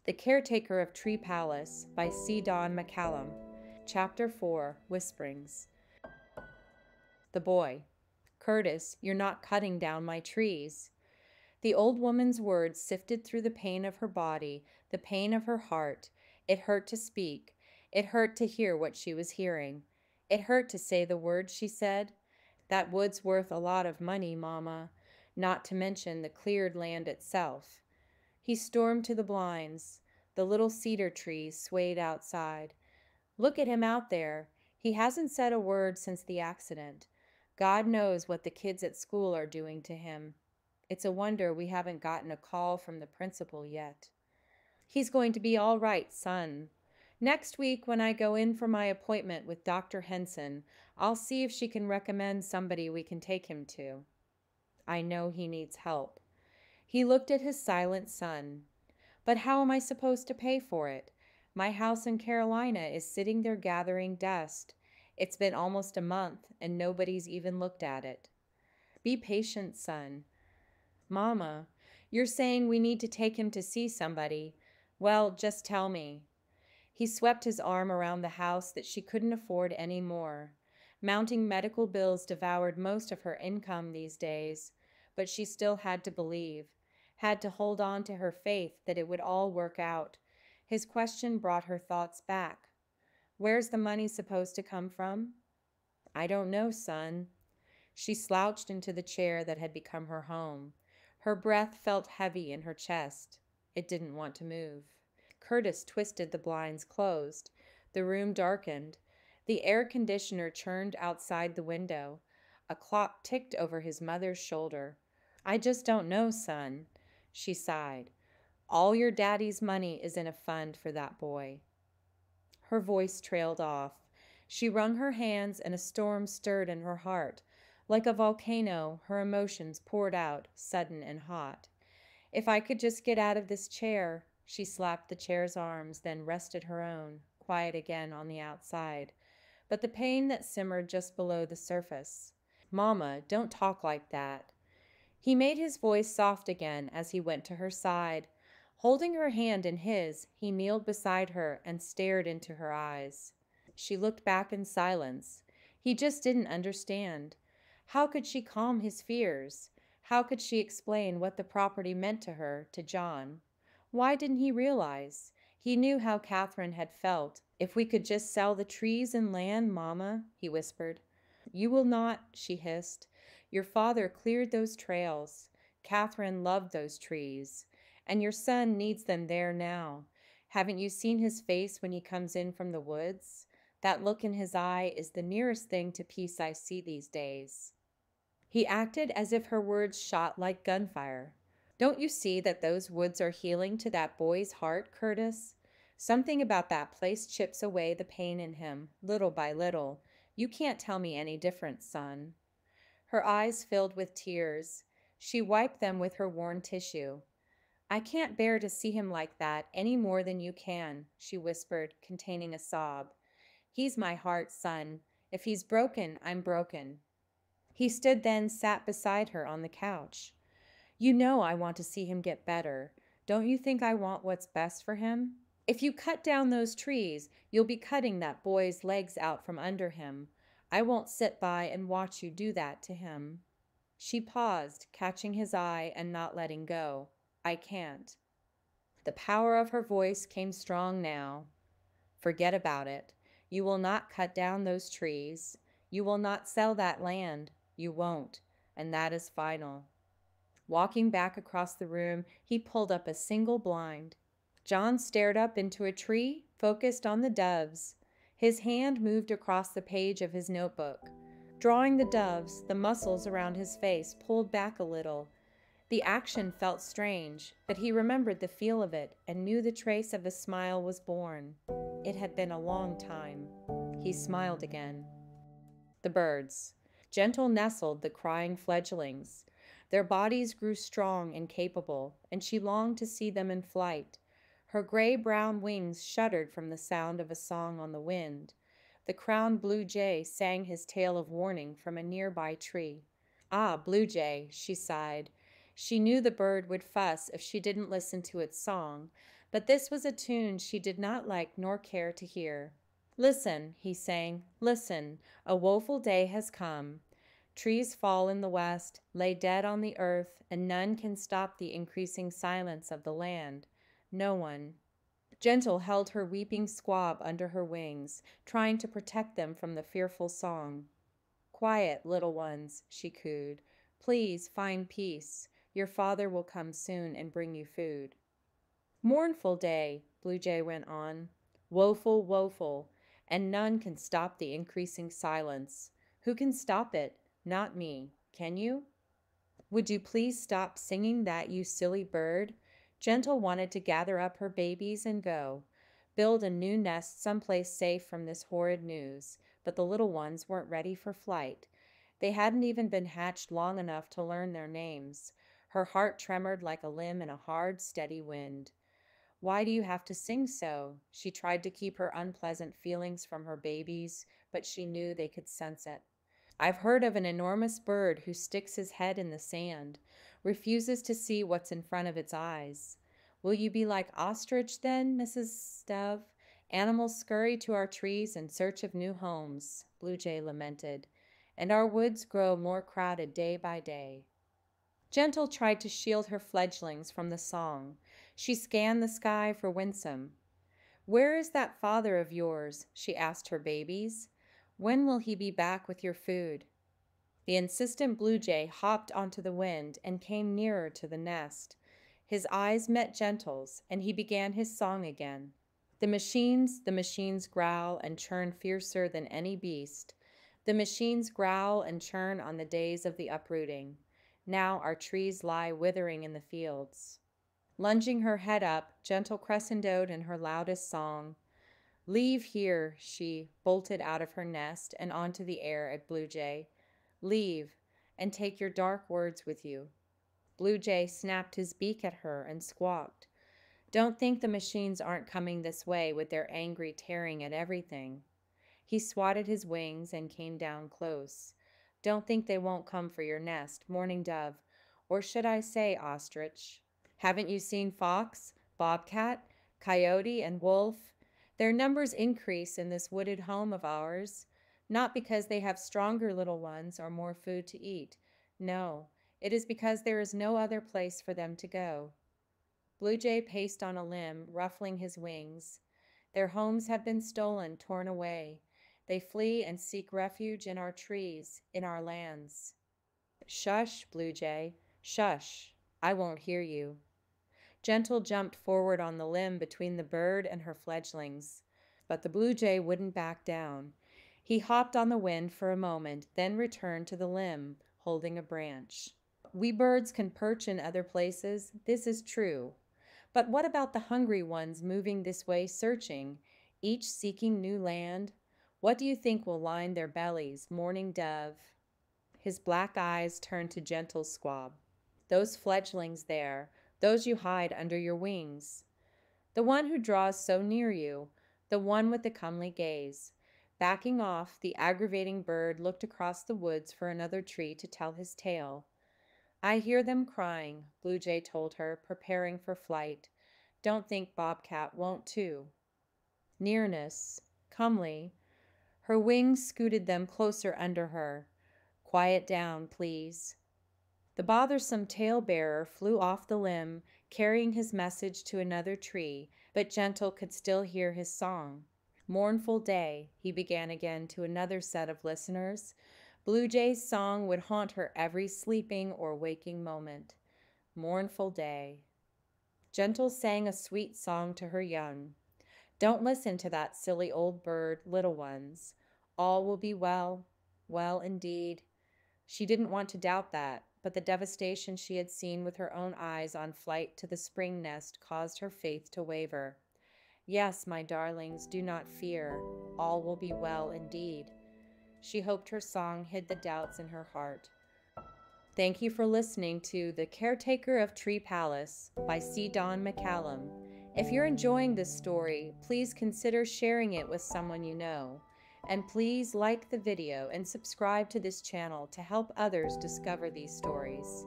The Caretaker of Tree Palace by C. Don McCallum. Chapter 4, Whisperings. The boy. Curtis, you're not cutting down my trees. The old woman's words sifted through the pain of her body, the pain of her heart. It hurt to speak. It hurt to hear what she was hearing. It hurt to say the words she said. That wood's worth a lot of money, Mama, not to mention the cleared land itself. He stormed to the blinds. The little cedar trees swayed outside. Look at him out there. He hasn't said a word since the accident. God knows what the kids at school are doing to him. It's a wonder we haven't gotten a call from the principal yet. He's going to be all right, son. Next week, when I go in for my appointment with Dr. Henson, I'll see if she can recommend somebody we can take him to. I know he needs help. He looked at his silent son. But how am I supposed to pay for it? My house in Carolina is sitting there gathering dust. It's been almost a month, and nobody's even looked at it. Be patient, son. Mama, you're saying we need to take him to see somebody. Well, just tell me. He swept his arm around the house that she couldn't afford any more. Mounting medical bills devoured most of her income these days, but she still had to believe, had to hold on to her faith that it would all work out. His question brought her thoughts back. Where's the money supposed to come from? I don't know, son. She slouched into the chair that had become her home. Her breath felt heavy in her chest. It didn't want to move. Curtis twisted the blinds closed. The room darkened. The air conditioner churned outside the window. A clock ticked over his mother's shoulder. I just don't know, son. She sighed. All your daddy's money is in a fund for that boy. Her voice trailed off. She wrung her hands and a storm stirred in her heart. Like a volcano, her emotions poured out, sudden and hot. If I could just get out of this chair. She slapped the chair's arms, then rested her own, quiet again on the outside. But the pain that simmered just below the surface. Mama, don't talk like that. He made his voice soft again as he went to her side. Holding her hand in his, he kneeled beside her and stared into her eyes. She looked back in silence. He just didn't understand. How could she calm his fears? How could she explain what the property meant to her, to John? Why didn't he realize? He knew how Catherine had felt. If we could just sell the trees and land, Mama, he whispered. You will not, she hissed. Your father cleared those trails. Catherine loved those trees. And your son needs them there now. Haven't you seen his face when he comes in from the woods? That look in his eye is the nearest thing to peace I see these days. He acted as if her words shot like gunfire. Don't you see that those woods are healing to that boy's heart, Curtis? Something about that place chips away the pain in him, little by little. You can't tell me any different, son. Her eyes filled with tears. She wiped them with her worn tissue. I can't bear to see him like that any more than you can, she whispered, containing a sob. He's my heart, son. If he's broken, I'm broken. He stood then, sat beside her on the couch. You know I want to see him get better. Don't you think I want what's best for him? If you cut down those trees, you'll be cutting that boy's legs out from under him. I won't sit by and watch you do that to him. She paused, catching his eye and not letting go. I can't. The power of her voice came strong now. Forget about it. You will not cut down those trees. You will not sell that land. You won't. And that is final. Walking back across the room, he pulled up a single blind. John stared up into a tree, focused on the doves. His hand moved across the page of his notebook. Drawing the doves, the muscles around his face pulled back a little. The action felt strange, but he remembered the feel of it and knew the trace of a smile was born. It had been a long time. He smiled again. The birds. Gentle nestled the crying fledglings. Their bodies grew strong and capable, and she longed to see them in flight. Her gray-brown wings shuddered from the sound of a song on the wind. The crowned blue jay sang his tale of warning from a nearby tree. Ah, blue jay, she sighed. She knew the bird would fuss if she didn't listen to its song, But this was a tune she did not like nor care to hear. "Listen," he sang, "listen, a woeful day has come. Trees fall in the west, lay dead on the earth, and none can stop the increasing silence of the land. No one." Gentle held her weeping squab under her wings, trying to protect them from the fearful song. "Quiet, little ones," she cooed. "Please find peace. Your father will come soon and bring you food." "Mournful day," Blue Jay went on. "Woeful, woeful, and none can stop the increasing silence. Who can stop it? Not me. Can you?" "Would you please stop singing that, you silly bird?" Gentle wanted to gather up her babies and go, build a new nest someplace safe from this horrid news, but the little ones weren't ready for flight. They hadn't even been hatched long enough to learn their names. Her heart tremored like a limb in a hard, steady wind. "Why do you have to sing so?" She tried to keep her unpleasant feelings from her babies, but she knew they could sense it. "I've heard of an enormous bird who sticks his head in the sand, refuses to see what's in front of its eyes. Will you be like ostrich then, Mrs. Dove? Animals scurry to our trees in search of new homes," Blue Jay lamented, "and our woods grow more crowded day by day." Gentle tried to shield her fledglings from the song. She scanned the sky for Winsome. "Where is that father of yours?" she asked her babies. "When will he be back with your food?" The insistent Blue Jay hopped onto the wind and came nearer to the nest. His eyes met Gentle's, and he began his song again. The machines growl and churn fiercer than any beast. The machines growl and churn on the days of the uprooting. Now our trees lie withering in the fields." Lunging her head up, Gentle crescendoed in her loudest song. "Leave here," she bolted out of her nest and onto the air at Blue Jay. "Leave, and take your dark words with you." Blue Jay snapped his beak at her and squawked. "Don't think the machines aren't coming this way with their angry tearing at everything." He swatted his wings and came down close. "Don't think they won't come for your nest, Mourning Dove, or should I say ostrich? Haven't you seen fox, bobcat, coyote, and wolf? Their numbers increase in this wooded home of ours, not because they have stronger little ones or more food to eat. No, it is because there is no other place for them to go." Blue Jay paced on a limb, ruffling his wings. "Their homes have been stolen, torn away. They flee and seek refuge in our trees, in our lands." "Shush, Blue Jay, shush. I won't hear you." Gentle jumped forward on the limb between the bird and her fledglings, but the Blue Jay wouldn't back down. He hopped on the wind for a moment, then returned to the limb, holding a branch. "We birds can perch in other places, this is true. But what about the hungry ones moving this way searching, each seeking new land? What do you think will line their bellies, Mourning Dove?" His black eyes turned to Gentle Squab. "Those fledglings there, those you hide under your wings. The one who draws so near you, the one with the comely gaze." Backing off, the aggravating bird looked across the woods for another tree to tell his tale. "I hear them crying," Blue Jay told her, preparing for flight. "Don't think Bobcat won't too." Nearness, comely. Her wings scooted them closer under her. "Quiet down, please." The bothersome tale-bearer flew off the limb, carrying his message to another tree, but Gentle could still hear his song. "Mournful day," he began again to another set of listeners. Blue Jay's song would haunt her every sleeping or waking moment. Mournful day. Gentle sang a sweet song to her young. "Don't listen to that silly old bird, little ones. All will be well, well indeed." She didn't want to doubt that, but the devastation she had seen with her own eyes on flight to the spring nest caused her faith to waver. "Yes, my darlings, do not fear. All will be well indeed." She hoped her song hid the doubts in her heart. Thank you for listening to The Caretaker of Tree Palace by C. Don McCallum. If you're enjoying this story, please consider sharing it with someone you know. And please like the video and subscribe to this channel to help others discover these stories.